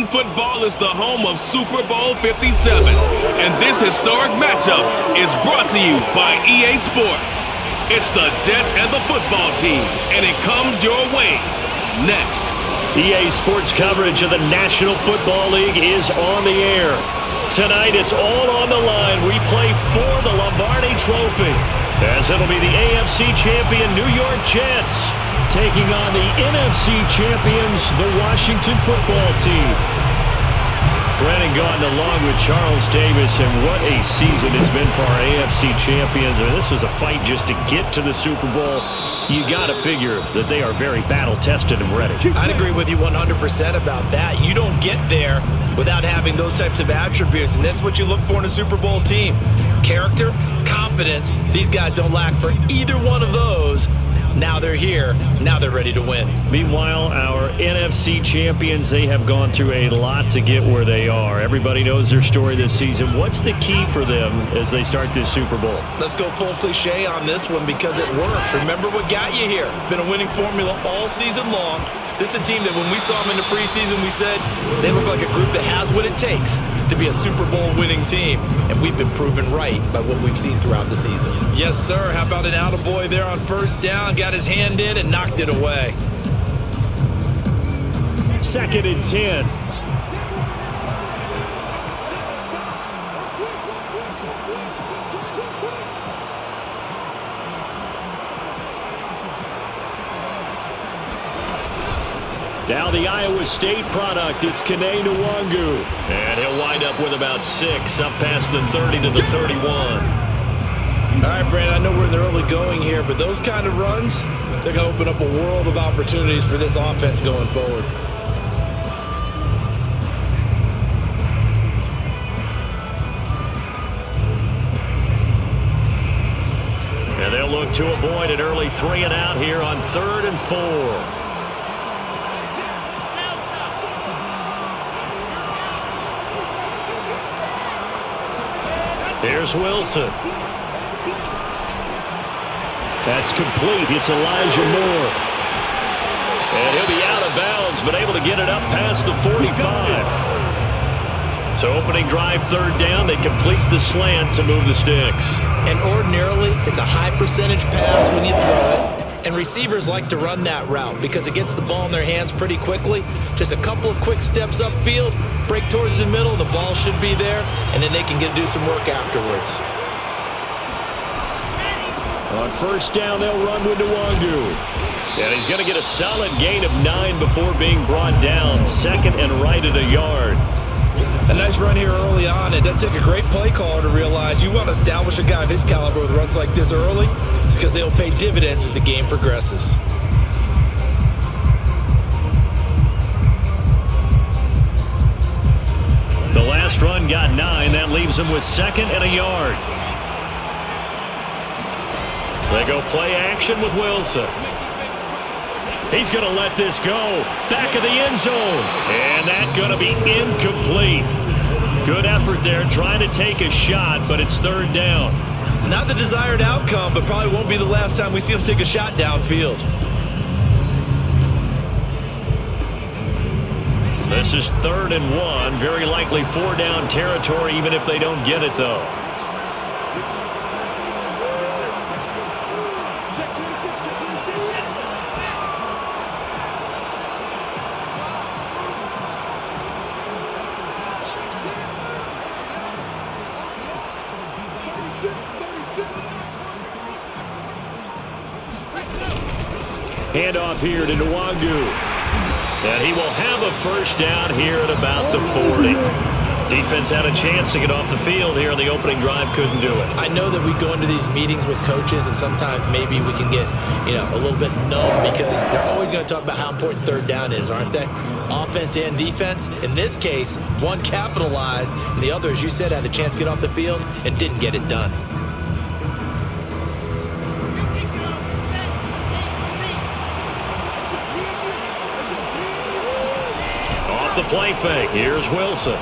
football is the home of Super Bowl 57. And this historic matchup is brought to you by EA Sports. It's the Jets and the football team, and it comes your way next. EA Sports coverage of the National Football League is on the air. Tonight, it's all on the line. We play for the Lombardi Trophy, as it'll be the AFC champion New York Jets taking on the NFC champions, the Washington Football Team. Brennan Gaudin along with Charles Davis, and what a season it's been for our AFC champions. This was a fight just to get to the Super Bowl. You got to figure that they are very battle-tested and ready. I'd agree with you 100% about that. You don't get there without having those types of attributes, and that's what you look for in a Super Bowl team. Character, confidence. These guys don't lack for either one of those. Now they're here. Now they're ready to win. Meanwhile, our NFC champions, they have gone through a lot to get where they are. Everybody knows their story this season. What's the key for them as they start this Super Bowl? Let's go full cliche on this one because it works. Remember what got you here. Been a winning formula all season long. This is a team that when we saw them in the preseason, we said they look like a group that has what it takes to be a Super Bowl winning team. And we've been proven right by what we've seen throughout the season. Yes, sir. How about an attaboy there on first down? Got his hand in and knocked it away. 2nd and 10. Now the Iowa State product, it's Kene Nwangu. And he'll wind up with about 6, up past the 30 to the 31. All right, Brandon, I know we're in the early going here, but those kind of runs, they're going to open up a world of opportunities for this offense going forward. And they'll look to avoid an early 3 and out here on 3rd and 4. Here's Wilson. That's complete. It's Elijah Moore. And he'll be out of bounds, but able to get it up past the 45. So opening drive, 3rd down. They complete the slant to move the sticks. And ordinarily, it's a high percentage pass when you throw it. And receivers like to run that route because it gets the ball in their hands pretty quickly. Just a couple of quick steps upfield, break towards the middle, the ball should be there, and then they can do some work afterwards. On first down, they'll run with Nwangu. And he's going to get a solid gain of 9 before being brought down. 2nd and right at a yard. A nice run here early on. It doesn't take a great play caller to realize you want to establish a guy of his caliber with runs like this early because they'll pay dividends as the game progresses. The last run got 9. That leaves him with 2nd and a yard. They go play action with Wilson. He's going to let this go. Back of the end zone. And that's going to be incomplete. Good effort there trying to take a shot, but it's 3rd down. Not the desired outcome, but probably won't be the last time we see him take a shot downfield. This is 3rd and 1. Very likely 4-down territory, even if they don't get it, though. Handoff here to Nwangu. And he will have a first down here at about the 40. Defense had a chance to get off the field here on the opening drive, couldn't do it. I know that we go into these meetings with coaches, and sometimes maybe we can get, a little bit numb because they're always going to talk about how important 3rd down is, aren't they? Offense and defense. In this case, one capitalized, and the other, as you said, had a chance to get off the field and didn't get it done. The play fake. Here's Wilson.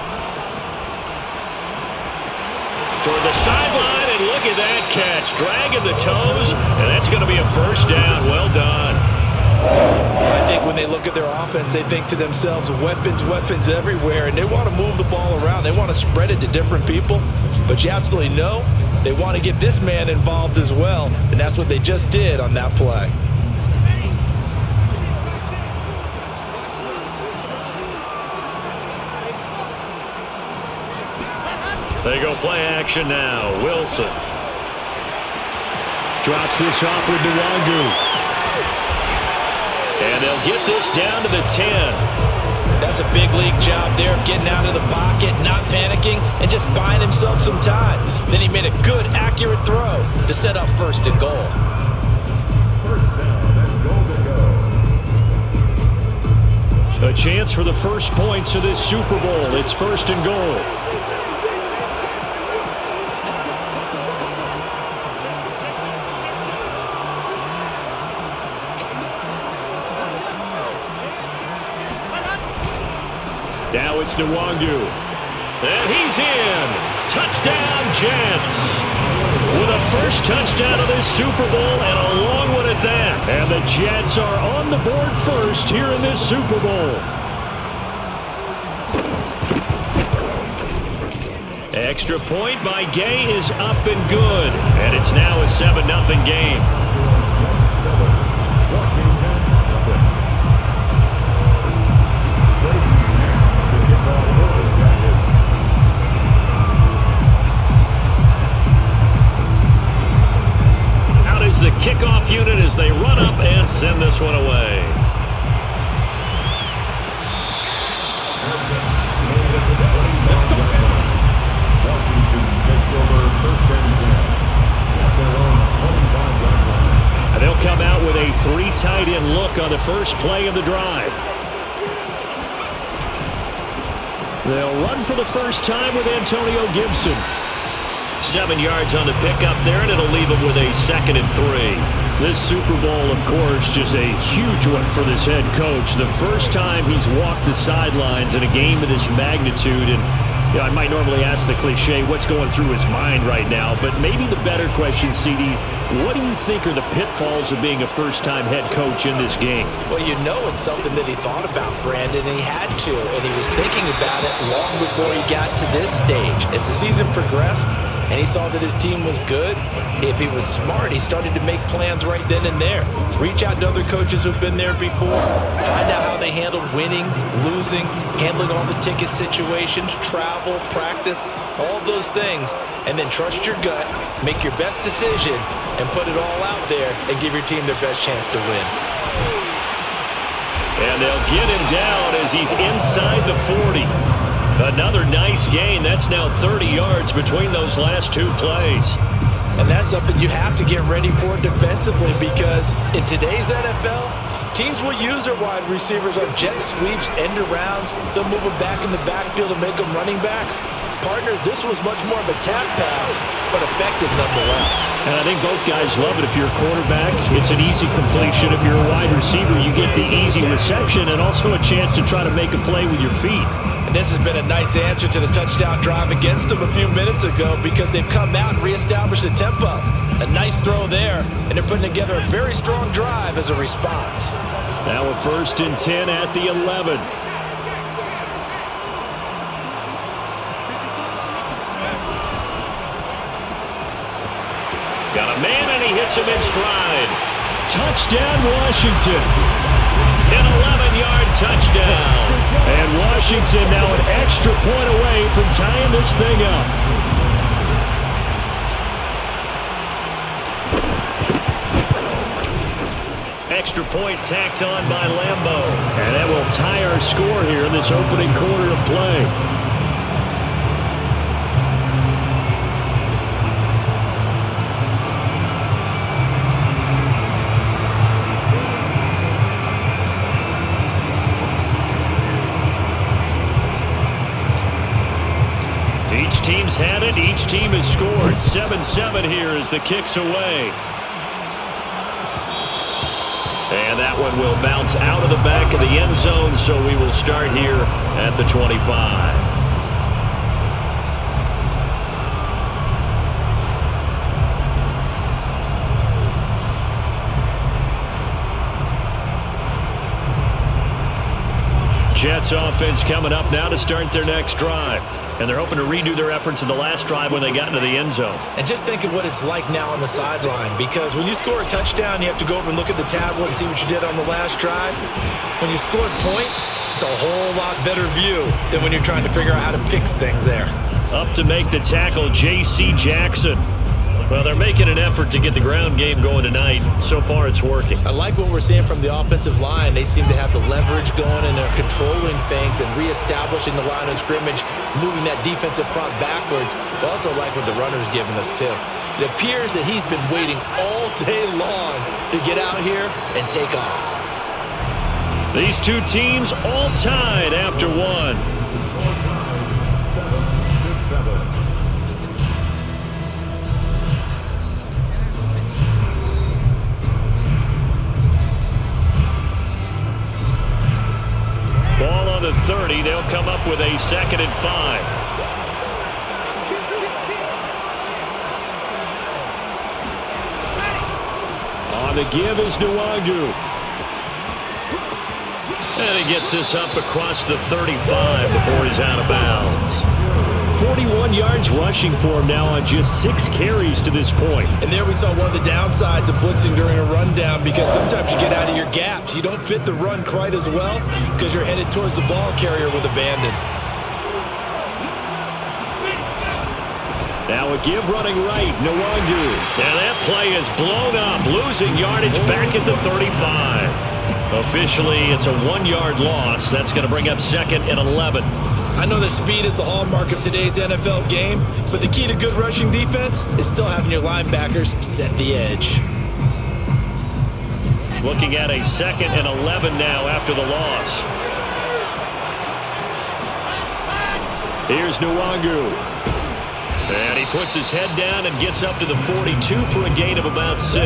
Toward the sideline, and look at that catch. Dragging the toes, and that's going to be a first down. Well done. I think when they look at their offense, they think to themselves, weapons, weapons everywhere, and they want to move the ball around. They want to spread it to different people, but you absolutely know they want to get this man involved as well, and that's what they just did on that play. They go play action now. Wilson drops this off with Nwangu. And they'll get this down to the 10. That's a big league job there of getting out of the pocket, not panicking, and just buying himself some time. Then he made a good, accurate throw to set up first and goal. First down and goal to go. A chance for the first points of this Super Bowl. It's first and goal. Now it's Nwangu. And he's in. Touchdown, Jets. With a first touchdown of this Super Bowl and a long one at that. And the Jets are on the board first here in this Super Bowl. Extra point by Gay is up and good. And it's now a 7-0 game. The kickoff unit as they run up and send this one away. And they'll come out with a 3 tight end look on the first play of the drive. They'll run for the first time with Antonio Gibson. 7 yards on the pickup there, and it'll leave him with a 2nd and 3. This Super Bowl, of course, just a huge one for this head coach. The first time he's walked the sidelines in a game of this magnitude. And you know, I might normally ask the cliche, what's going through his mind right now? But maybe the better question, CD, what do you think are the pitfalls of being a first-time head coach in this game? Well, you know it's something that he thought about, Brandon, and he had to. And he was thinking about it long before he got to this stage. As the season progressed, and he saw that his team was good, if he was smart, he started to make plans right then and there. Reach out to other coaches who've been there before. Find out how they handled winning, losing, handling all the ticket situations, travel, practice, all those things. And then trust your gut, make your best decision, and put it all out there and give your team their best chance to win. And they'll get him down as he's inside the 40. Another nice gain. That's now 30 yards between those last 2 plays. And that's something you have to get ready for defensively, because in today's NFL, teams will use their wide receivers on jet sweeps, end arounds. They'll move them back in the backfield and make them running backs. Partner, this was much more of a tap pass, but effective nonetheless. And I think both guys love it. If you're a quarterback, it's an easy completion. If you're a wide receiver, you get the easy reception and also a chance to try to make a play with your feet. And this has been a nice answer to the touchdown drive against them a few minutes ago, because they've come out and reestablished the tempo. A nice throw there, and they're putting together a very strong drive as a response. Now a 1st and 10 at the 11. Got a man, and he hits him in stride. Touchdown, Washington. An 11-yard touchdown. And Washington now an extra point away from tying this thing up. Extra point tacked on by Lambeau. And that will tie our score here in this opening quarter of play. Each team's had it. Each team has scored. 7-7 here as the kick's away. And that one will bounce out of the back of the end zone, so we will start here at the 25. Jets offense coming up now to start their next drive. And they're hoping to redo their efforts in the last drive when they got into the end zone. And just think of what it's like now on the sideline, because when you score a touchdown, you have to go over and look at the tablet and see what you did on the last drive. When you scored points, it's a whole lot better view than when you're trying to figure out how to fix things there. Up to make the tackle, J.C. Jackson. Well, they're making an effort to get the ground game going tonight. So far, it's working. I like what we're seeing from the offensive line. They seem to have the leverage going, and they're controlling things and reestablishing the line of scrimmage, moving that defensive front backwards. But also like what the runner's giving us, too. It appears that he's been waiting all day long to get out here and take off. These two teams all tied after one. 7-7. Ball on the 30. They'll come up with a 2nd and 5. On the give is Nwangu. And he gets this up across the 35 before he's out of bounds. 41 yards rushing for him now on just 6 carries to this point. And there we saw one of the downsides of blitzing during a rundown, because sometimes you get out of your gaps. You don't fit the run quite as well because you're headed towards the ball carrier with abandon. Now a give running right, Nwangu. And that play is blown up, losing yardage back at the 35. Officially, it's a 1-yard loss. That's going to bring up 2nd and 11. I know that speed is the hallmark of today's NFL game, but the key to good rushing defense is still having your linebackers set the edge. Looking at a 2nd and 11 now after the loss. Here's Nwangu. And he puts his head down and gets up to the 42 for a gain of about 6.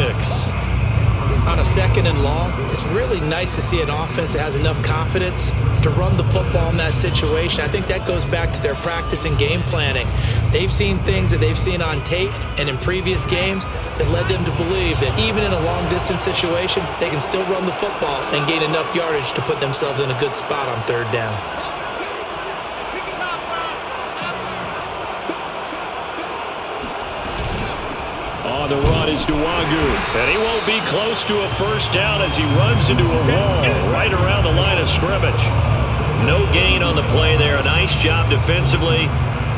On a 2nd and long, it's really nice to see an offense that has enough confidence to run the football in that situation. I think that goes back to their practice and game planning. They've seen things that they've seen on tape and in previous games that led them to believe that even in a long-distance situation, they can still run the football and gain enough yardage to put themselves in a good spot on 3rd down. On the run is Nwangu, and he won't be close to a 1st down as he runs into a wall right around the line of scrimmage. No gain on the play there. A nice job defensively,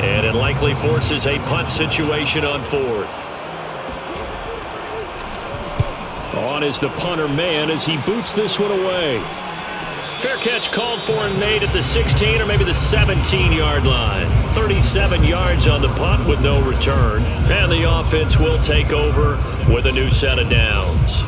and it likely forces a punt situation on 4th. On is the punter man as he boots this one away. Fair catch called for and made at the 16 or maybe the 17-yard line. 37 yards on the punt with no return. And the offense will take over with a new set of downs.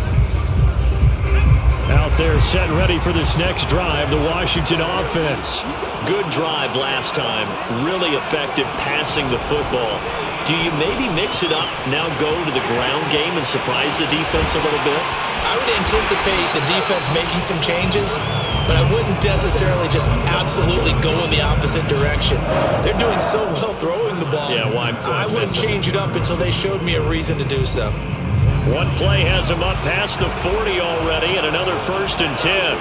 Out there set and ready for this next drive, the Washington offense. Good drive last time. Really effective passing the football. Do you maybe mix it up, now go to the ground game and surprise the defense a little bit? I would anticipate the defense making some changes, but I wouldn't necessarily just absolutely go in the opposite direction. They're doing so well throwing the ball. Yeah, why I wouldn't change it up until they showed me a reason to do so. One play has him up past the 40 already, and another 1st and 10.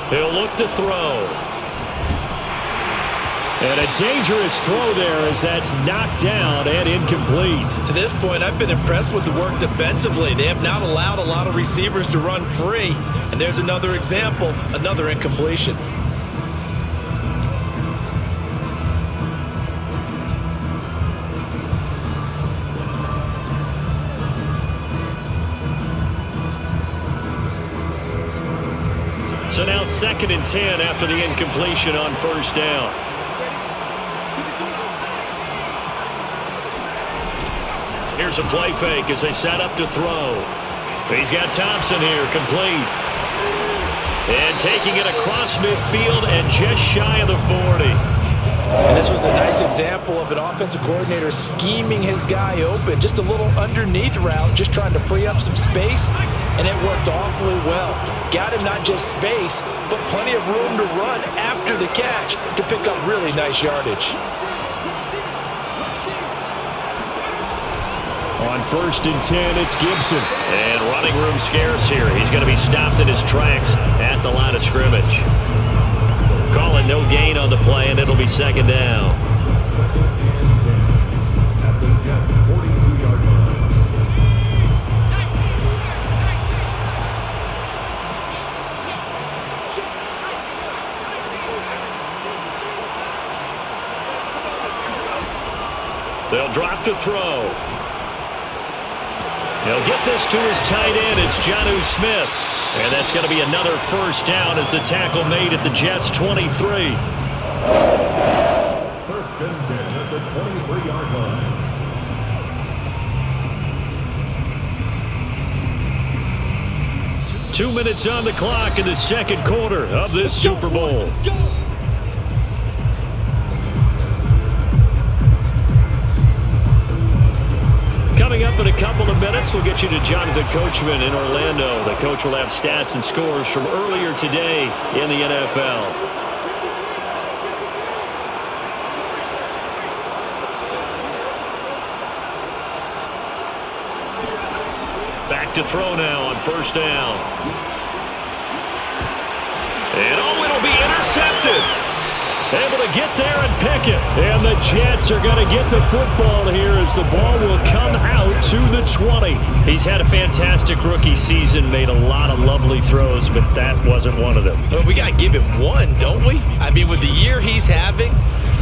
He'll look to throw. And a dangerous throw there as that's knocked down and incomplete. To this point, I've been impressed with the work defensively. They have not allowed a lot of receivers to run free. And there's another example, another incompletion. So now 2nd and 10 after the incompletion on 1st down. Here's a play fake as they set up to throw. He's got Thompson here, complete. And taking it across midfield and just shy of the 40. And this was a nice example of an offensive coordinator scheming his guy open. Just a little underneath route, just trying to free up some space. And it worked awfully well. Got him not just space, but plenty of room to run after the catch to pick up really nice yardage. On 1st and 10, it's Gibson. And running room scarce here. He's going to be stopped in his tracks at the line of scrimmage. Calling no gain on the play, and it'll be 2nd down. At the Jets' 42-yard line. They'll drop to throw. He'll get this to his tight end. It's Jonnu Smith. And that's going to be another 1st down as the tackle made at the Jets' 23. 1st and 10 at the 23-yard line. 2 minutes on the clock in the 2nd quarter of this Super Bowl. Coming up in a couple of minutes, we'll get you to Jonathan Coachman in Orlando. The coach will have stats and scores from earlier today in the NFL. Back to throw now on 1st down. And it'll be intercepted. Able to get there and pick it. And the Jets are going to get the football here as the ball will come out to the 20. He's had a fantastic rookie season, made a lot of lovely throws, but that wasn't one of them. Well, we got to give him one, don't we? I mean, with the year he's having,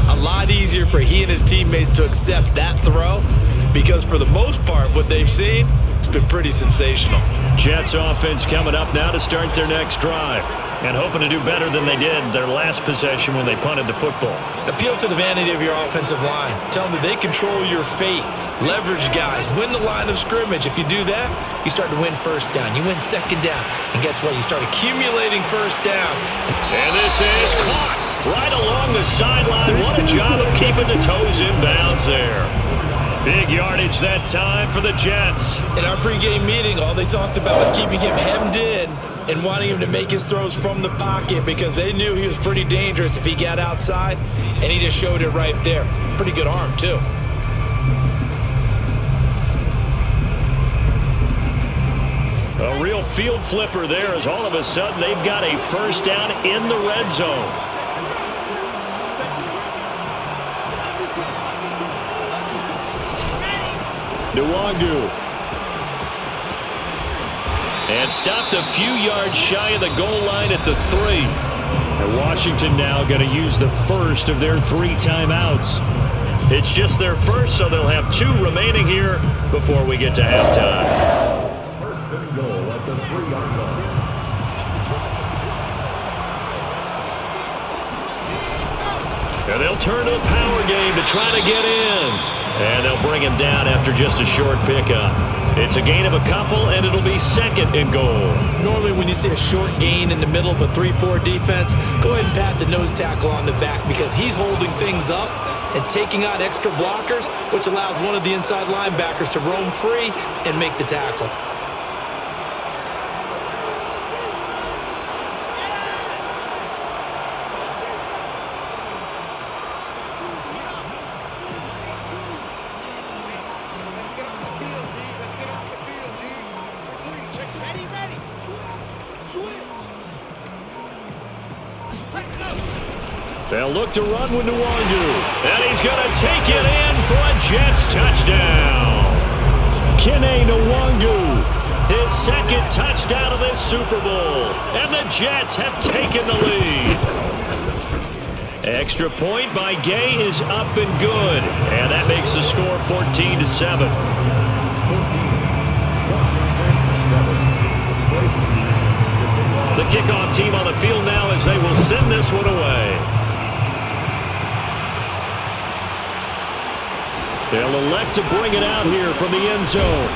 a lot easier for he and his teammates to accept that throw because for the most part, what they've seen, it's been pretty sensational. Jets offense coming up now to start their next drive and hoping to do better than they did their last possession when they punted the football. Appeal to the vanity of your offensive line. Tell them that they control your fate. Leverage guys. Win the line of scrimmage. If you do that, you start to win 1st down. You win 2nd down. And guess what? You start accumulating 1st downs. And this is caught right along the sideline. What a job of keeping the toes in bounds there. Big yardage that time for the Jets. In our pregame meeting, all they talked about was keeping him hemmed in and wanting him to make his throws from the pocket because they knew he was pretty dangerous if he got outside, and he just showed it right there. Pretty good arm, too. A real field flipper there as all of a sudden they've got a 1st down in the red zone. Nwangu. And stopped a few yards shy of the goal line at the 3. And Washington now going to use the 1st of their 3 timeouts. It's just their 1st, so they'll have 2 remaining here before we get to halftime. 1st and goal at the 3-yard line. And they'll turn to the power game to try to get in. And they'll bring him down after just a short pickup. It's a gain of a couple, and it'll be 2nd and goal. Normally when you see a short gain in the middle of a 3-4 defense, go ahead and pat the nose tackle on the back because he's holding things up and taking out extra blockers, which allows one of the inside linebackers to roam free and make the tackle. They'll look to run with Nwangu. And he's going to take it in for a Jets touchdown. Kene Nwangu, his 2nd touchdown of this Super Bowl. And the Jets have taken the lead. Extra point by Gay is up and good. And that makes the score 14-7. The kickoff team on the field now as they will send this one away. They'll elect to bring it out here from the end zone.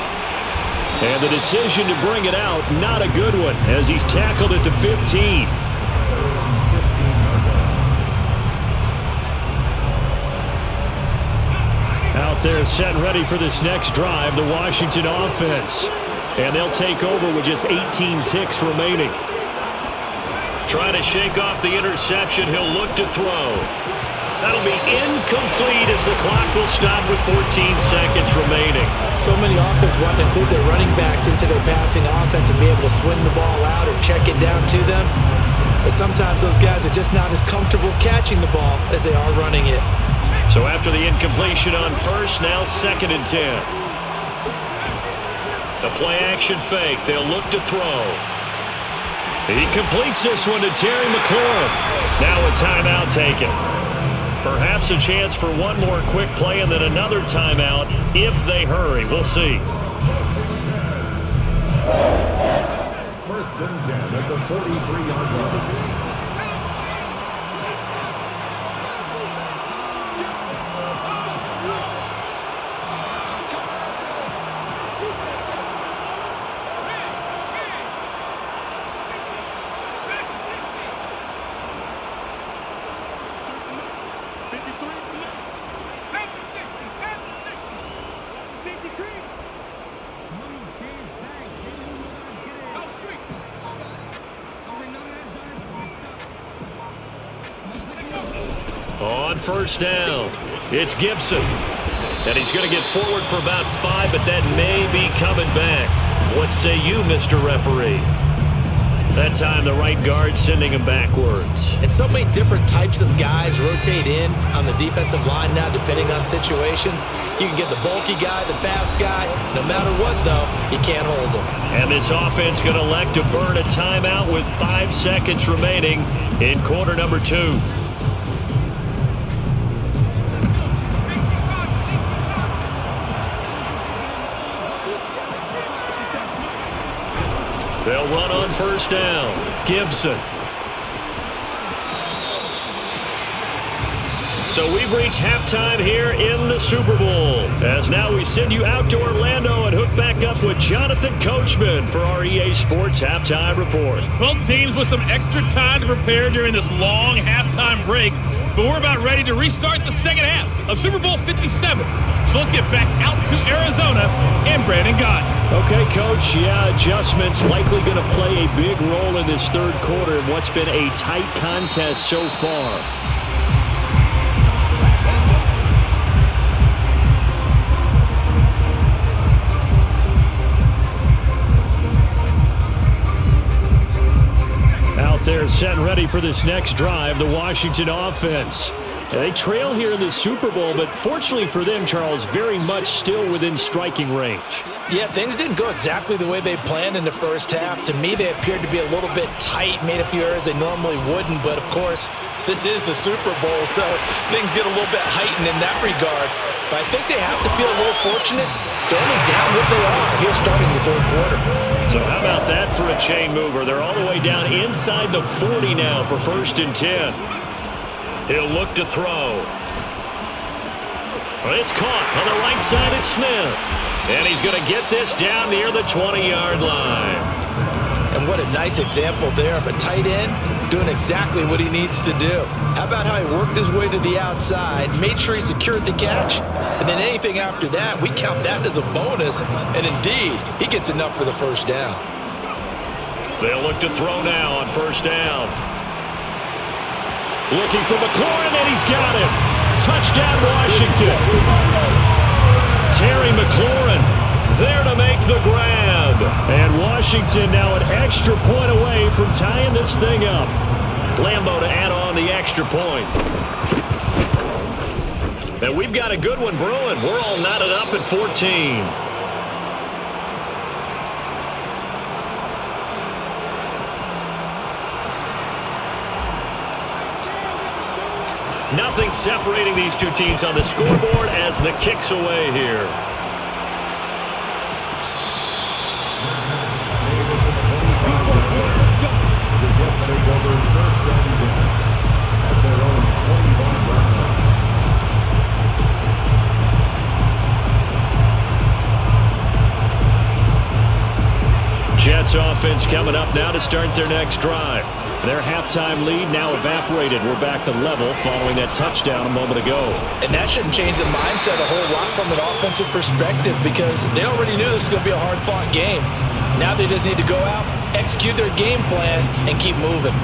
And the decision to bring it out, not a good one, as he's tackled at the 15. Out there set and ready for this next drive, the Washington offense. And they'll take over with just 18 ticks remaining. Trying to shake off the interception, he'll look to throw. That'll be incomplete as the clock will stop with 14 seconds remaining. So many offenses want to include their running backs into their passing offense and be able to swing the ball out or check it down to them. But sometimes those guys are just not as comfortable catching the ball as they are running it. So after the incompletion on first, now 2nd and 10. The play-action fake. They'll look to throw. He completes this one to Terry McLaurin. Now a timeout taken. Perhaps a chance for one more quick play and then another timeout if they hurry. We'll see. 1st and 10 at the 43-yard line. On first down, it's Gibson. And he's going to get forward for about 5, but that may be coming back. What say you, Mr. Referee? That time the right guard sending him backwards. And so many different types of guys rotate in on the defensive line now depending on situations. You can get the bulky guy, the fast guy. No matter what, though, you can't hold them. And this offense going to elect to burn a timeout with 5 seconds remaining in quarter number 2. They'll run on first down. Gibson. So we've reached halftime here in the Super Bowl. As now we send you out to Orlando and hook back up with Jonathan Coachman for our EA Sports Halftime Report. Well, teams with some extra time to prepare during this long halftime break. But we're about ready to restart the second half of Super Bowl 57. So let's get back out to Arizona and Brandon Gott. Okay, Coach. Yeah, adjustments likely going to play a big role in this third quarter in what's been a tight contest so far. Out there set and ready for this next drive, the Washington offense. They trail here in the Super Bowl, but fortunately for them, Charles, very much still within striking range. Yeah, things didn't go exactly the way they planned in the first half. To me, they appeared to be a little bit tight, made a few errors they normally wouldn't. But, of course, this is the Super Bowl, so things get a little bit heightened in that regard. But I think they have to feel a little fortunate. They're only down what they are here starting the third quarter. So how about that for a chain mover? They're all the way down inside the 40 now for 1st and 10. He'll look to throw. It's caught on the right side. It's Smith. And he's going to get this down near the 20-yard line. And what a nice example there of a tight end doing exactly what he needs to do. How about how he worked his way to the outside, made sure he secured the catch, and then anything after that, we count that as a bonus. And indeed, he gets enough for the first down. They'll look to throw now on first down. Looking for McLaurin, and he's got him. Touchdown, Washington. Terry McLaurin there to make the grab. And Washington now an extra point away from tying this thing up. Lambo to add on the extra point. And we've got a good one brewing. We're all knotted up at 14. Nothing separating these two teams on the scoreboard as the kick's away here. Jets offense coming up now to start their next drive. Their halftime lead now evaporated. We're back to level following that touchdown a moment ago. And that shouldn't change the mindset a whole lot from an offensive perspective because they already knew this was going to be a hard-fought game. Now they just need to go out, execute their game plan, and keep moving.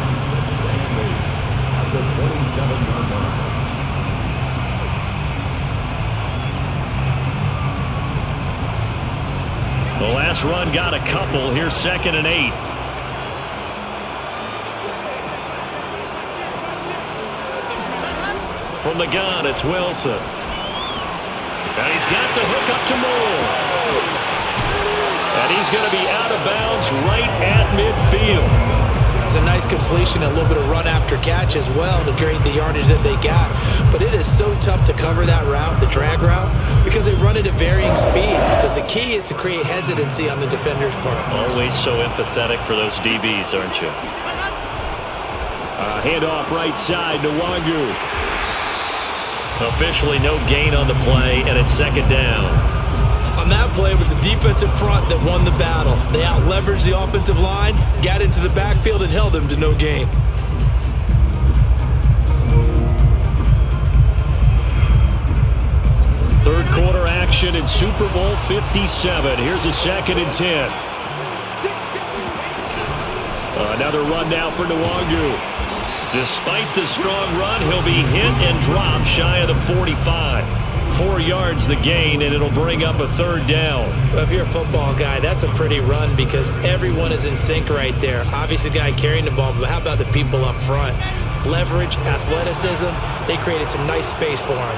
The last run got a couple. Here's 2nd and 8. From the gun, it's Wilson. And he's got the hook up to Moore. And he's going to be out of bounds right at midfield. It's a nice completion, a little bit of run after catch as well to create the yardage that they got. But it is so tough to cover that route, the drag route, because they run it at varying speeds. Because the key is to create hesitancy on the defender's part. Always so empathetic for those DBs, aren't you? Handoff right side to Wangu. Officially no gain on the play, and it's 2nd down. On that play, it was the defensive front that won the battle. They out-leveraged the offensive line, got into the backfield, and held them to no gain. Third quarter action in Super Bowl 57. Here's a 2nd and 10. Another run now for Nwangu. Despite the strong run, he'll be hit and dropped shy of the 45. 4 yards the gain, and it'll bring up a 3rd down. Well, if you're a football guy, that's a pretty run because everyone is in sync right there. Obviously, the guy carrying the ball, but how about the people up front? Leverage, athleticism, they created some nice space for him.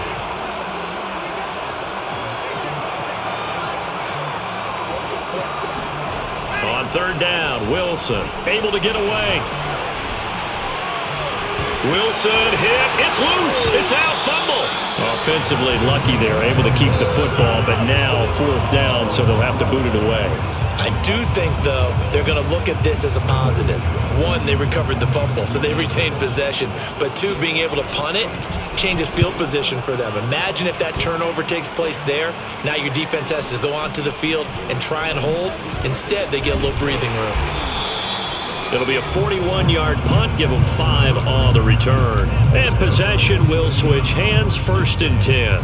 On 3rd down, Wilson able to get away. Wilson hit. It's loose. It's out. Fumble. Offensively lucky they're able to keep the football, but now 4th down, so they'll have to boot it away. I do think, though, they're going to look at this as a positive. 1, they recovered the fumble, so they retained possession. But 2, being able to punt it changes field position for them. Imagine if that turnover takes place there. Now your defense has to go onto the field and try and hold. Instead, they get a little breathing room. It'll be a 41-yard punt. Give them 5 on the return. And possession will switch hands. 1st and 10.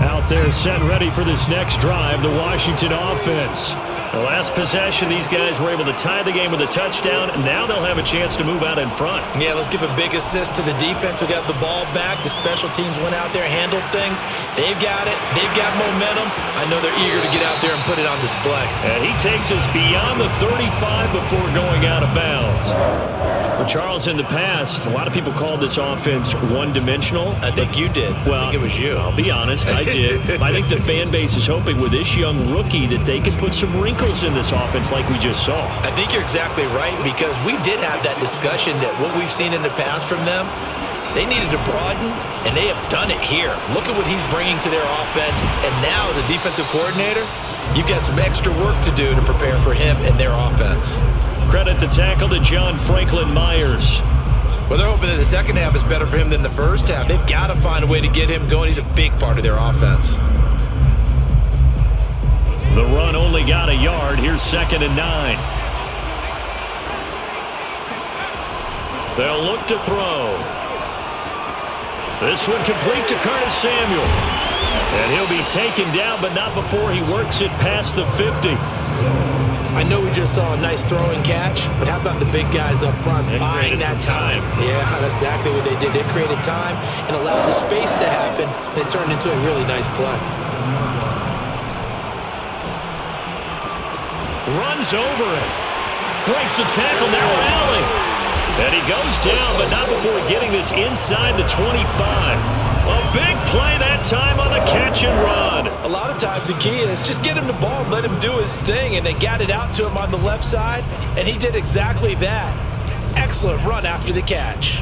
Out there set ready for this next drive, the Washington offense. The last possession, these guys were able to tie the game with a touchdown, and now they'll have a chance to move out in front. Yeah, let's give a big assist to the defense who got the ball back. The special teams went out there, handled things. They've got it. They've got momentum. I know they're eager to get out there and put it on display. And he takes us beyond the 35 before going out of bounds. For Charles, in the past, a lot of people called this offense one-dimensional. I think you did. Well, I think it was you. I'll be honest, I did. I think the fan base is hoping with this young rookie that they can put some wrinkles in this offense like we just saw. I think you're exactly right because we did have that discussion that what we've seen in the past from them, they needed to broaden, and they have done it here. Look at what he's bringing to their offense, and now as a defensive coordinator, you've got some extra work to do to prepare for him and their offense. Credit the tackle to John Franklin Myers. Well, they're hoping that the second half is better for him than the first half. They've got to find a way to get him going. He's a big part of their offense. The run only got a yard. Here's 2nd and 9. They'll look to throw. This one complete to Curtis Samuel. And he'll be taken down, but not before he works it past the 50. I know we just saw a nice throwing catch, but how about the big guys up front buying that time? Yeah, that's exactly what they did. They created time and allowed the space to happen, and it turned into a really nice play. Runs over it. Breaks the tackle, now rally. And he goes down, but not before getting this inside the 25. A big play that time on the catch and run. A lot of times the key is just get him the ball and let him do his thing, and they got it out to him on the left side, and he did exactly that. Excellent run after the catch.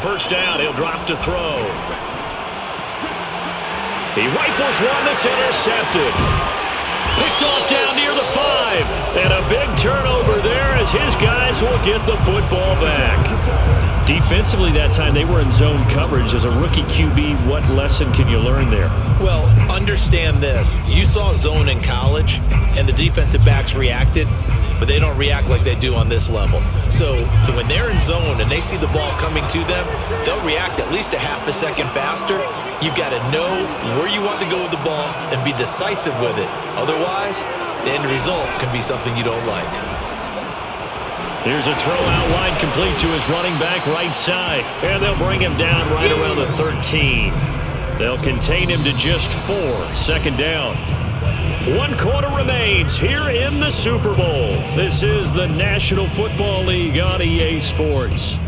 First down, he'll drop to throw. He rifles one that's intercepted. Picked off down near the 5. And a big turnover there as his guys Eagles will get the football back. Defensively that time, they were in zone coverage. As a rookie QB, what lesson can you learn there? Well, understand this. You saw zone in college, and the defensive backs reacted, but they don't react like they do on this level. So when they're in zone and they see the ball coming to them, they'll react at least a half a second faster. You've got to know where you want to go with the ball and be decisive with it. Otherwise, the end result can be something you don't like. Here's a throw out wide, complete to his running back right side. And they'll bring him down right around the 13. They'll contain him to just 4. Second down. 1 quarter remains here in the Super Bowl. This is the National Football League on EA Sports.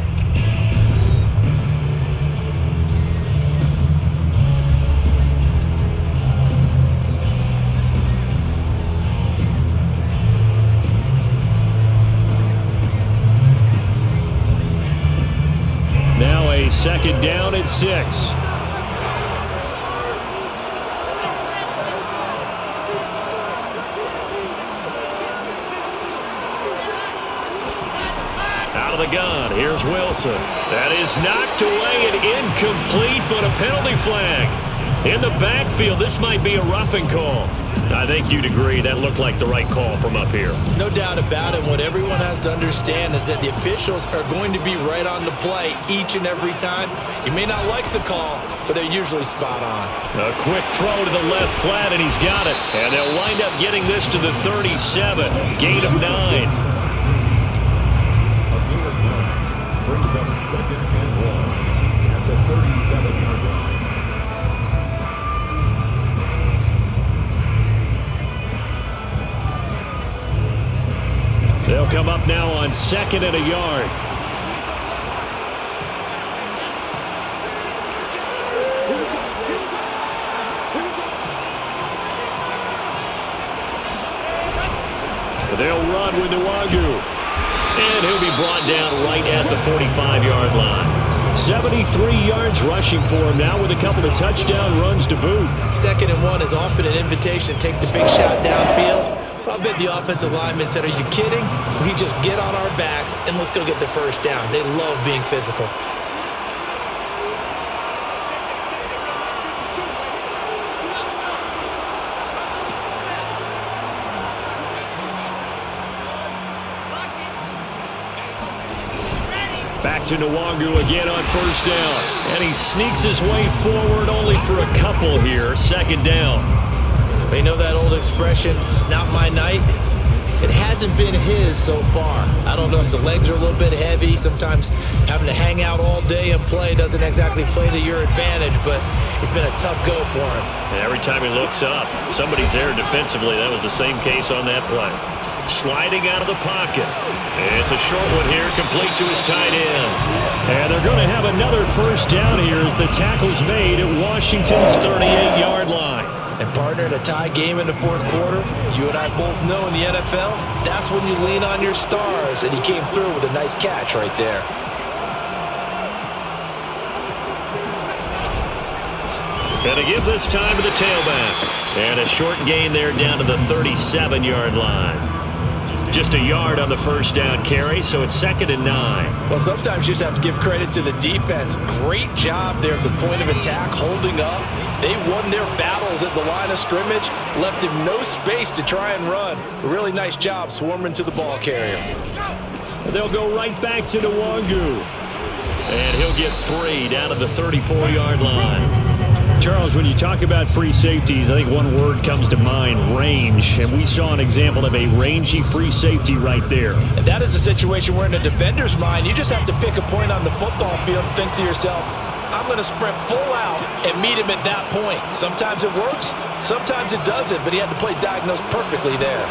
Now a second down at 6. Out of the gun, here's Wilson. That is knocked away and incomplete, but a penalty flag. In the backfield, this might be a roughing call. I think you'd agree that looked like the right call from up here. No doubt about it. What everyone has to understand is that the officials are going to be right on the play each and every time. You may not like the call, but they're usually spot on. A quick throw to the left flat, and he's got it. And they'll wind up getting this to the 37. Gain of 9. Brings up 2nd and 1 at the 37-yard line. They'll come up now on 2nd and a yard. They'll run with Nwangu. And he'll be brought down right at the 45-yard line. 73 yards rushing for him now with a couple of touchdown runs to boot. 2nd and 1 is often an invitation to take the big shot downfield. But I bet the offensive lineman said, are you kidding? We just get on our backs and let's go get the first down. They love being physical. Back to Nwangu again on 1st down. And he sneaks his way forward only for a couple here. 2nd down. You know that old expression, it's not my night? It hasn't been his so far. I don't know if the legs are a little bit heavy. Sometimes having to hang out all day and play doesn't exactly play to your advantage, but it's been a tough go for him. And every time he looks up, somebody's there defensively. That was the same case on that play. Sliding out of the pocket. It's a short one here, complete to his tight end. And they're going to have another 1st down here as the tackle's made at Washington's 38-yard line. And partner, in a tie game in the 4th quarter, you and I both know in the NFL, that's when you lean on your stars. And he came through with a nice catch right there. And to give this time to the tailback. And a short gain there down to the 37-yard line. Just a yard on the 1st down carry, so it's 2nd and 9. Well, sometimes you just have to give credit to the defense. Great job there at the point of attack, holding up. They won their battles at the line of scrimmage, left him no space to try and run. A really nice job swarming to the ball carrier. They'll go right back to Nwangu. And he'll get 3 down to the 34-yard line. Charles, when you talk about free safeties, I think one word comes to mind, range. And we saw an example of a rangy free safety right there. And that is a situation where in a defender's mind, you just have to pick a point on the football field and think to yourself, I'm going to sprint full out and meet him at that point. Sometimes it works, sometimes it doesn't, but he had to play diagnosed perfectly there.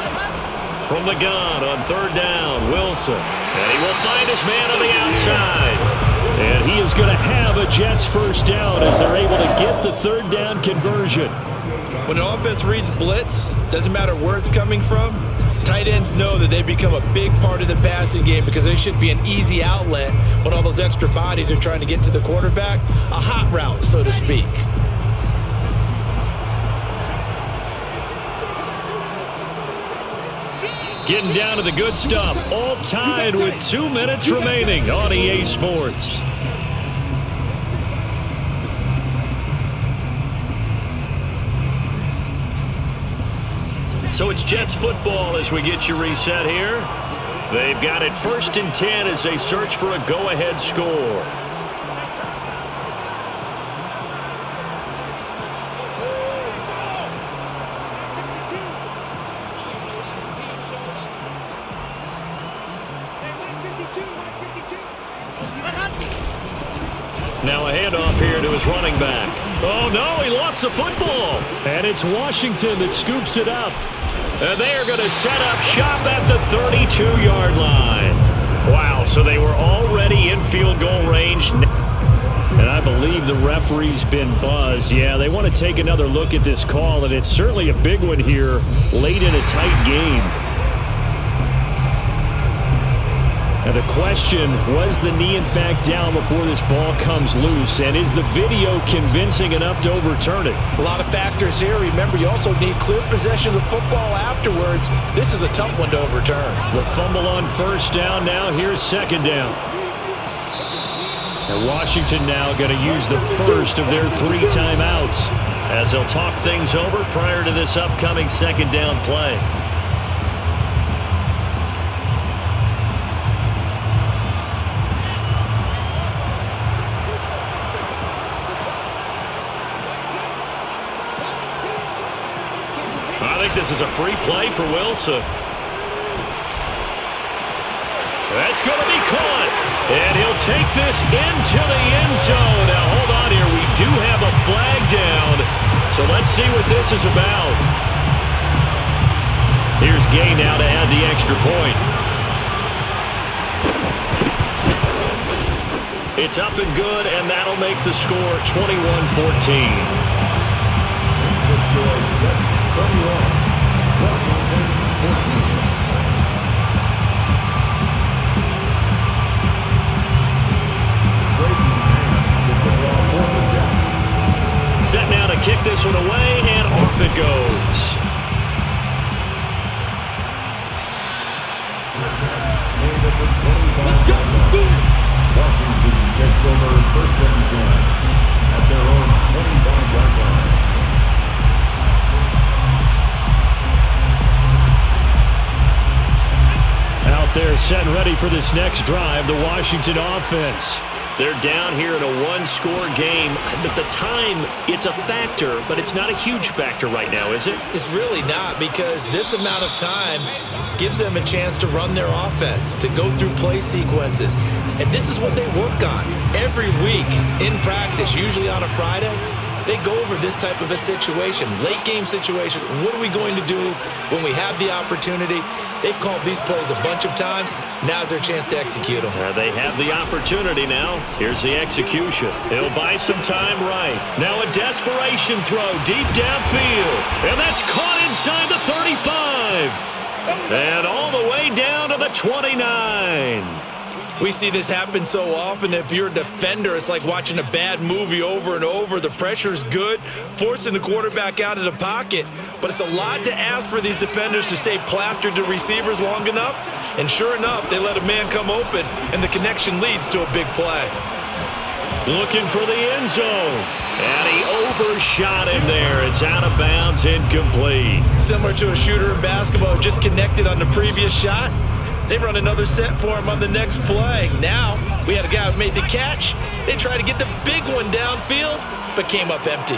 From the gun on 3rd down, Wilson. And he will find his man on the outside. And he is going to have a Jets 1st down as they're able to get the 3rd down conversion. When an offense reads blitz, doesn't matter where it's coming from, tight ends know that they become a big part of the passing game because they should be an easy outlet when all those extra bodies are trying to get to the quarterback. A hot route, so to speak. Getting down to the good stuff. All tied with 2 minutes remaining on EA Sports. So it's Jets football as we get you reset here. They've got it 1st and 10 as they search for a go-ahead score. Now a handoff here to his running back. Oh, no, he lost the football. And it's Washington that scoops it up. And they are going to set up shop at the 32-yard line. Wow, so they were already in field goal range. And I believe the referee's been buzzed. Yeah, they want to take another look at this call, and it's certainly a big one here late in a tight game. And the question, was the knee in fact down before this ball comes loose? And is the video convincing enough to overturn it? A lot of factors here. Remember, you also need clear possession of the football afterwards. This is a tough one to overturn. The fumble on 1st down now. Here's 2nd down. And Washington now going to use the first of their 3 timeouts as they'll talk things over prior to this upcoming 2nd down play. I think this is a free play for Wilson. That's going to be caught. And he'll take this into the end zone. Now, hold on here. We do have a flag down. So let's see what this is about. Here's Gay now to add the extra point. It's up and good, and that'll make the score 21-14. Set now to kick this one away, and off it goes. Washington takes over 1st and 10 at their own 25-yard line. Out there set and ready for this next drive, the Washington offense. They're down here in a one-score game. At the time, it's a factor, but it's not a huge factor right now, is it? It's really not, because this amount of time gives them a chance to run their offense, to go through play sequences. And this is what they work on every week in practice, usually on a Friday. They go over this type of a situation, late game situation. What are we going to do when we have the opportunity? They've called these plays a bunch of times. Now's their chance to execute them. They have the opportunity now. Here's the execution. He'll buy some time right. Now a desperation throw deep downfield. And that's caught inside the 35. And all the way down to the 29. We see this happen so often. If you're a defender, it's like watching a bad movie over and over. The pressure's good, forcing the quarterback out of the pocket. But it's a lot to ask for these defenders to stay plastered to receivers long enough. And sure enough, they let a man come open, and the connection leads to a big play. Looking for the end zone. And he overshot him there. It's out of bounds, incomplete. Similar to a shooter in basketball who just connected on the previous shot. They run another set for him on the next play. Now, we had a guy who made the catch. They tried to get the big one downfield, but came up empty.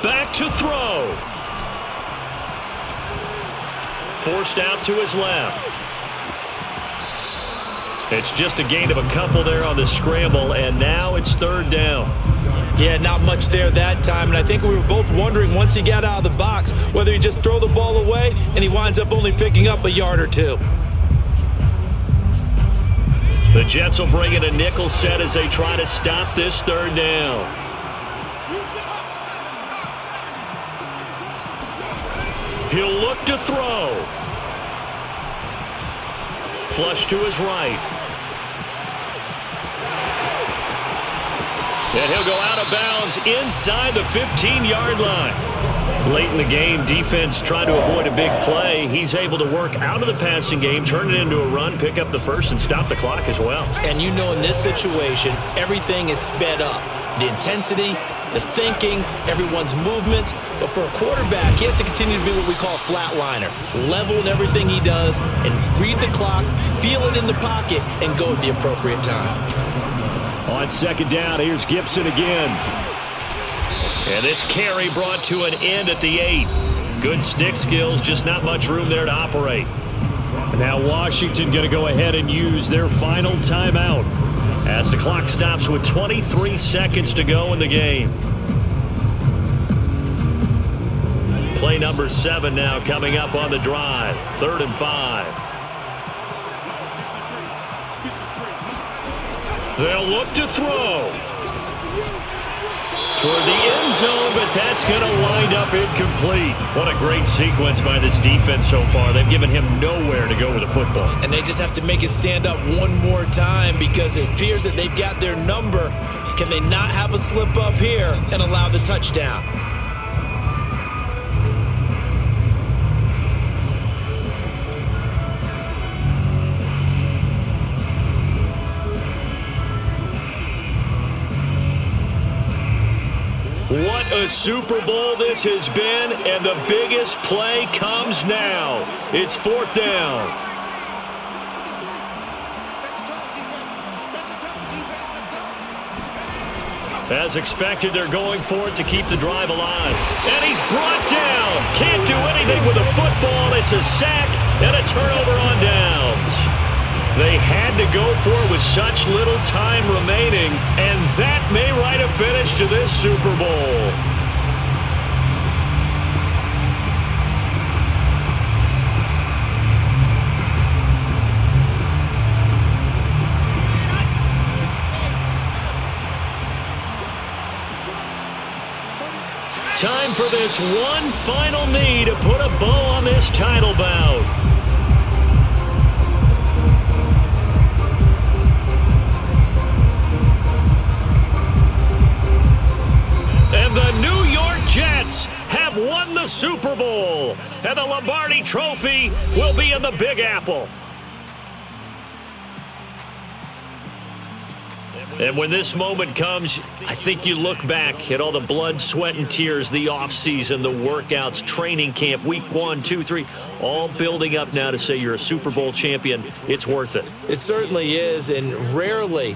Back to throw. Forced out to his left. It's just a gain of a couple there on the scramble, and now it's 3rd down. Yeah, not much there that time, and I think we were both wondering once he got out of the box whether he'd just throw the ball away, and he winds up only picking up a yard or two. The Jets will bring in a nickel set as they try to stop this 3rd down. He'll look to throw. Flush to his right. And he'll go out of bounds inside the 15-yard line. Late in the game, defense trying to avoid a big play. He's able to work out of the passing game, turn it into a run, pick up the first, and stop the clock as well. And you know in this situation, everything is sped up. The intensity, the thinking, everyone's movement. But for a quarterback, he has to continue to be what we call a flatliner. Level in everything he does and read the clock, feel it in the pocket, and go at the appropriate time. On second down, here's Gibson again. And this carry brought to an end at the 8. Good stick skills, just not much room there to operate. Now Washington going to go ahead and use their final timeout as the clock stops with 23 seconds to go in the game. Play number 7 now coming up on the drive. 3rd and 5. They'll look to throw toward the end zone, but that's going to wind up incomplete. What a great sequence by this defense so far. They've given him nowhere to go with the football. And they just have to make it stand up one more time because it appears that they've got their number. Can they not have a slip up here and allow the touchdown? What a Super Bowl this has been, and the biggest play comes now. It's 4th down. As expected, they're going for it to keep the drive alive. And he's brought down. Can't do anything with a football. It's a sack and a turnover on downs. They had to go for it with such little time remaining, and that may write a finish to this Super Bowl. Time for this one final knee to put a bow on this title bout. And the New York Jets have won the Super Bowl. And the Lombardi Trophy will be in the Big Apple. And when this moment comes, I think you look back at all the blood, sweat, and tears, the offseason, the workouts, training camp, week 1, 2, 3, all building up now to say you're a Super Bowl champion. It's worth it. It certainly is, and rarely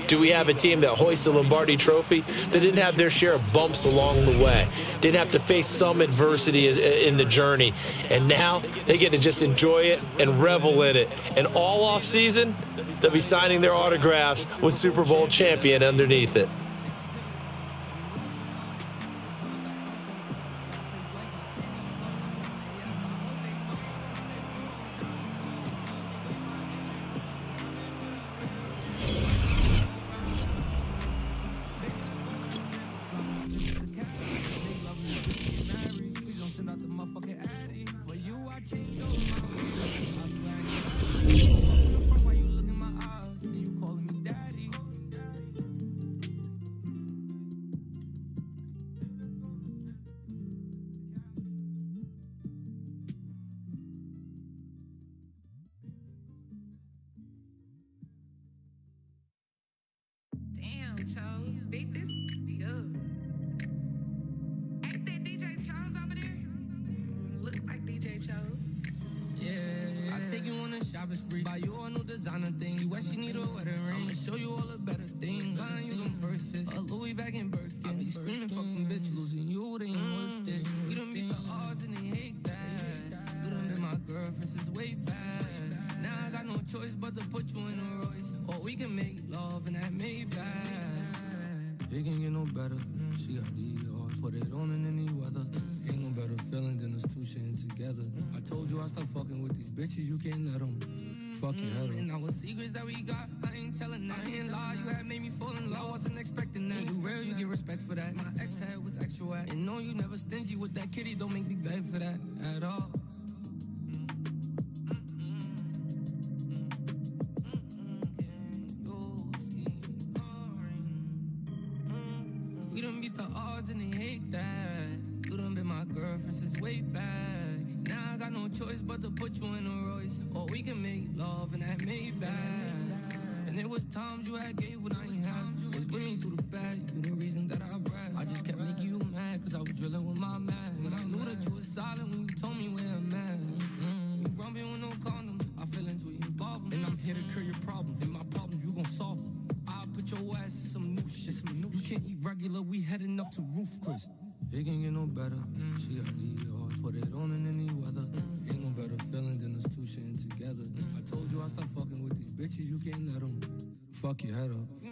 do we have a team that hoists the Lombardi Trophy that didn't have their share of bumps along the way, didn't have to face some adversity in the journey, and now they get to just enjoy it and revel in it. And all off season, they'll be signing their autographs with Super Bowl champion underneath it. Chose, beat this up. Ain't that DJ Chose over there? Look like DJ Chose. Yeah, I take you on a shopping spree. Buy you a new designer thing. You actually need a wedding ring. I'ma show you all the better things. Buying you them purses. A Louis bag and Birkin. I be screaming, fucking bitch, losing you, they ain't worth it. We done beat the odds and they hate that. You done been my girlfriend since way back. Now I got no choice but to put you in a Royce. Or we can make love in that Maybach. It can't get no better. She got DER, put it on in any weather. Ain't no better feeling than us two shitting together. I told you I stop fucking with these bitches, you can't let them. Fuck your head up. And our secrets that we got, I ain't telling that. I can't lie, you had made me fall in love, wasn't expecting that. You real, you get respect for that. My ex head was extra whack. And no, you never stingy with that kitty, don't make me beg for that at all. We done beat the odds and they hate that. You done been my girl got no choice but to put you in a Royce. Or we can make love and that made bad. And it was times you had gave what I ain't have. Was with me through the bad, you the reason that I brag. I just kept making you mad, cause I was drilling with my man. But I knew that you was silent when you told me wear a mask. You rubbing with no condom, our feelings were involved. And I'm here to cure your problem, and my problems you gon' solve them. I'll put your ass in some new shit. You can't eat regular, we heading up to Roof Chris. It can't get no better. She got the ER, put it on in any weather. Ain't no better feeling than us two shitting together. I told you I stop fucking with these bitches, you can't let them fuck your head up.